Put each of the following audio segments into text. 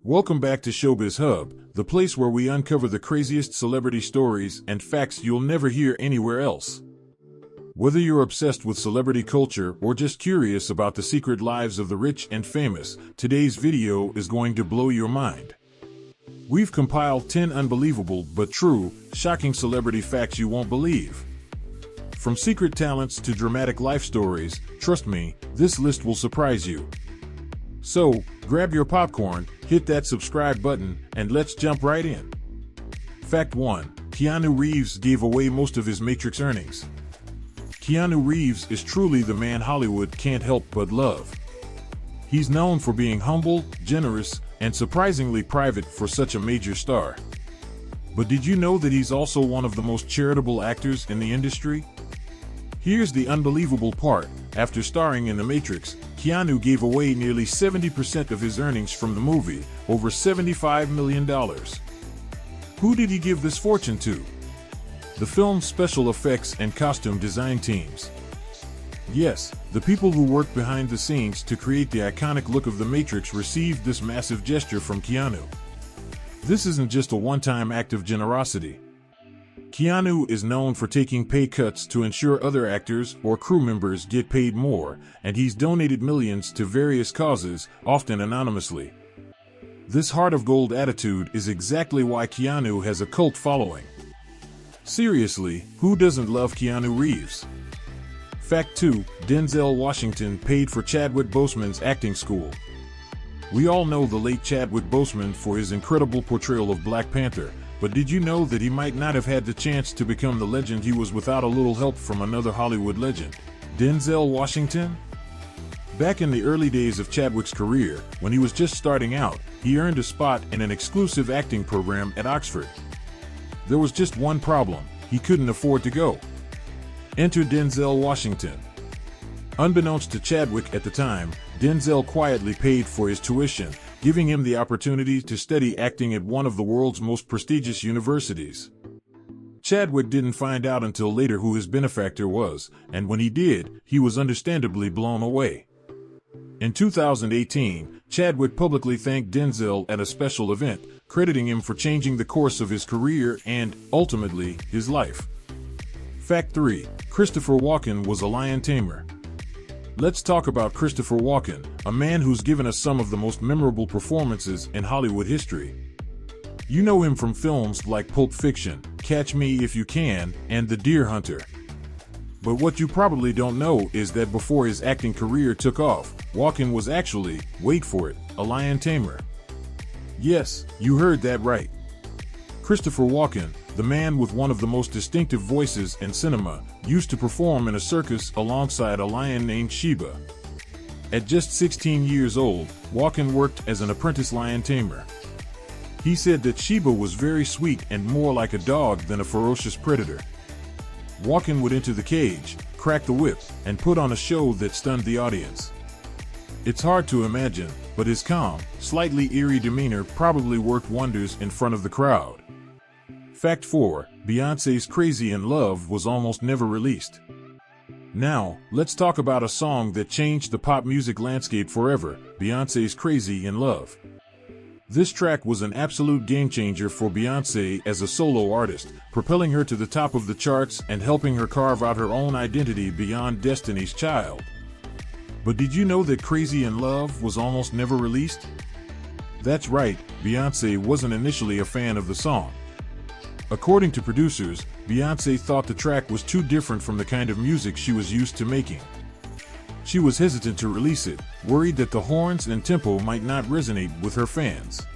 Welcome back to Showbiz Hub, the place where we uncover the craziest celebrity stories and facts you'll never hear anywhere else. Whether you're obsessed with celebrity culture or just curious about the secret lives of the rich and famous, today's video is going to blow your mind. We've compiled 10 unbelievable but true, shocking celebrity facts you won't believe. From secret talents to dramatic life stories, trust me, this list will surprise you. So, grab your popcorn, hit that subscribe button, and let's jump right in. Fact 1. Keanu Reeves gave away most of his Matrix earnings. Keanu Reeves is truly the man Hollywood can't help but love. He's known for being humble, generous, and surprisingly private for such a major star. But did you know that he's also one of the most charitable actors in the industry? Here's the unbelievable part. After starring in The Matrix, Keanu gave away nearly 70% of his earnings from the movie, over $75 million. Who did he give this fortune to? The film's special effects and costume design teams. Yes, the people who worked behind the scenes to create the iconic look of The Matrix received this massive gesture from Keanu. This isn't just a one-time act of generosity. Keanu is known for taking pay cuts to ensure other actors or crew members get paid more, and he's donated millions to various causes, often anonymously. This heart of gold attitude is exactly why Keanu has a cult following. Seriously, who doesn't love Keanu Reeves? Fact 2. Denzel Washington paid for Chadwick Bosemans' acting school. We all know the late Chadwick Boseman for his incredible portrayal of Black Panther, but did you know that he might not have had the chance to become the legend he was without a little help from another Hollywood legend, Denzel Washington? Back in the early days of Chadwick's career, when he was just starting out, he earned a spot in an exclusive acting program at Oxford. There was just one problem: he couldn't afford to go. Enter Denzel Washington. Unbeknownst to Chadwick at the time, Denzel quietly paid for his tuition, giving him the opportunity to study acting at one of the world's most prestigious universities. Chadwick didn't find out until later who his benefactor was, and when he did, he was understandably blown away. In 2018, Chadwick publicly thanked Denzel at a special event, crediting him for changing the course of his career and, ultimately, his life. Fact 3. Christopher Walken was a lion tamer. Let's talk about Christopher Walken, a man who's given us some of the most memorable performances in Hollywood history. You know him from films like Pulp Fiction, Catch Me If You Can, and The Deer Hunter. But what you probably don't know is that before his acting career took off, Walken was actually, wait for it, a lion tamer. Yes, you heard that right. Christopher Walken, the man with one of the most distinctive voices in cinema, used to perform in a circus alongside a lion named Sheba. At just 16 years old, Walken worked as an apprentice lion tamer. He said that Sheba was very sweet and more like a dog than a ferocious predator. Walken would enter the cage, crack the whip, and put on a show that stunned the audience. It's hard to imagine, but his calm, slightly eerie demeanor probably worked wonders in front of the crowd. Fact 4. Beyonce's Crazy in Love was almost never released. Now, let's talk about a song that changed the pop music landscape forever, Beyonce's Crazy in Love. This track was an absolute game-changer for Beyonce as a solo artist, propelling her to the top of the charts and helping her carve out her own identity beyond Destiny's Child. But did you know that Crazy in Love was almost never released? That's right, Beyonce wasn't initially a fan of the song. According to producers, Beyonce thought the track was too different from the kind of music she was used to making. She was hesitant to release it, worried that the horns and tempo might not resonate with her fans.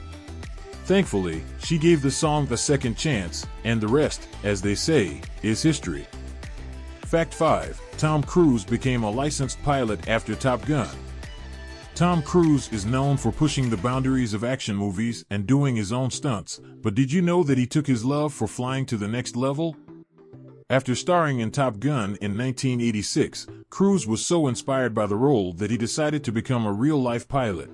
Thankfully, she gave the song a second chance, and the rest, as they say, is history. Fact 5. Tom Cruise became a licensed pilot after Top Gun. Tom Cruise is known for pushing the boundaries of action movies and doing his own stunts, but did you know that he took his love for flying to the next level? After starring in Top Gun in 1986, Cruz was so inspired by the role that he decided to become a real-life pilot.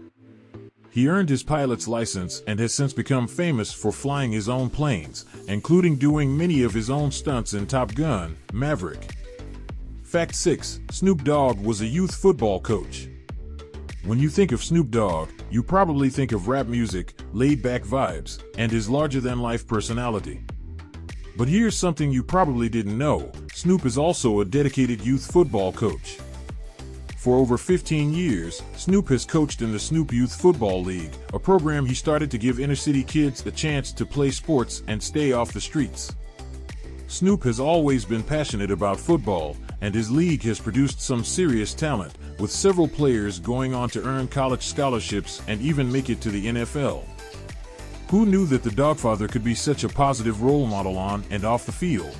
He earned his pilot's license and has since become famous for flying his own planes, including doing many of his own stunts in Top Gun: Maverick. Fact 6. Snoop Dogg was a youth football coach. When you think of Snoop Dogg, you probably think of rap music, laid-back vibes, and his larger-than-life personality. But here's something you probably didn't know: Snoop is also a dedicated youth football coach. For over 15 years, Snoop has coached in the Snoop Youth Football League, a program he started to give inner-city kids a chance to play sports and stay off the streets. Snoop has always been passionate about football, and his league has produced some serious talent, with several players going on to earn college scholarships and even make it to the NFL. Who knew that the Dogfather could be such a positive role model on and off the field?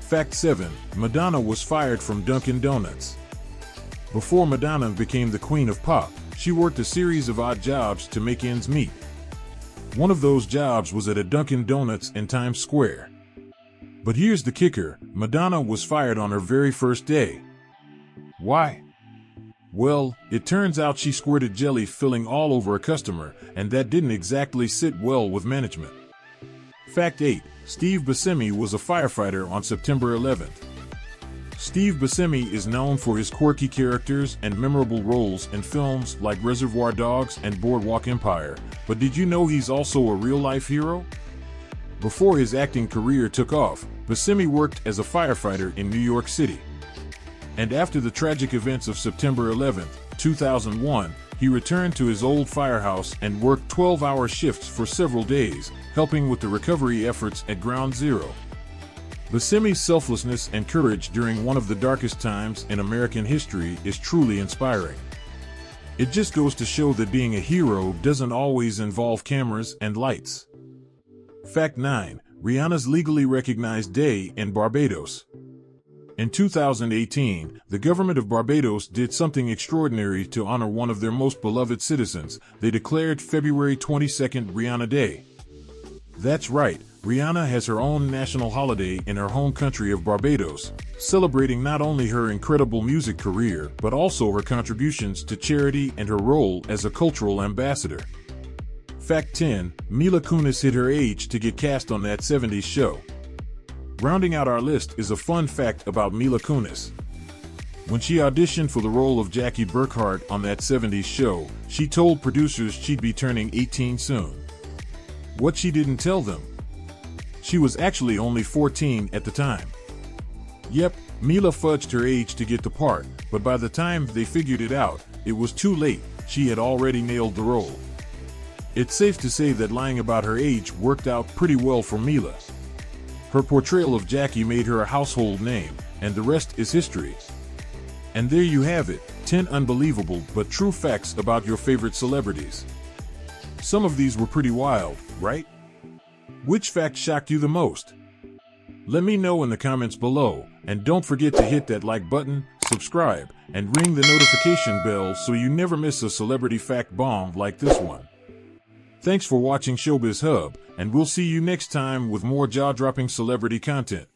Fact 7. Madonna was fired from Dunkin Donuts. Before Madonna became the queen of pop, she worked a series of odd jobs to make ends meet. One of those jobs was at a Dunkin Donuts in Times Square. But here's the kicker: Madonna was fired on her very first day. Why? Well, it turns out she squirted jelly filling all over a customer, and that didn't exactly sit well with management. Fact 8. Steve Buscemi was a firefighter on September 11th. Steve Buscemi is known for his quirky characters and memorable roles in films like Reservoir Dogs and Boardwalk Empire, but did you know he's also a real-life hero? Before his acting career took off, Buscemi worked as a firefighter in New York City. And after the tragic events of September 11, 2001, he returned to his old firehouse and worked 12-hour shifts for several days, helping with the recovery efforts at Ground Zero. Buscemi's selflessness and courage during one of the darkest times in American history is truly inspiring. It just goes to show that being a hero doesn't always involve cameras and lights. Fact 9. Rihanna's legally recognized day in Barbados. In 2018, the government of Barbados did something extraordinary to honor one of their most beloved citizens. They declared February 22nd Rihanna Day. That's right, Rihanna has her own national holiday in her home country of Barbados, celebrating not only her incredible music career, but also her contributions to charity and her role as a cultural ambassador. Fact 10. Mila Kunis hid her age to get cast on that 70s show. Rounding out our list is a fun fact about Mila Kunis. When she auditioned for the role of Jackie Burkhart on that 70s show, she told producers she'd be turning 18 soon. What she didn't tell them: she was actually only 14 at the time. Yep, Mila fudged her age to get the part, but by the time they figured it out, it was too late. She had already nailed the role. It's safe to say that lying about her age worked out pretty well for Mila. Her portrayal of Jackie made her a household name, and the rest is history. And there you have it, 10 unbelievable but true facts about your favorite celebrities. Some of these were pretty wild, right? Which fact shocked you the most? Let me know in the comments below, and don't forget to hit that like button, subscribe, and ring the notification bell so you never miss a celebrity fact bomb like this one. Thanks for watching Showbiz Hub, and we'll see you next time with more jaw-dropping celebrity content.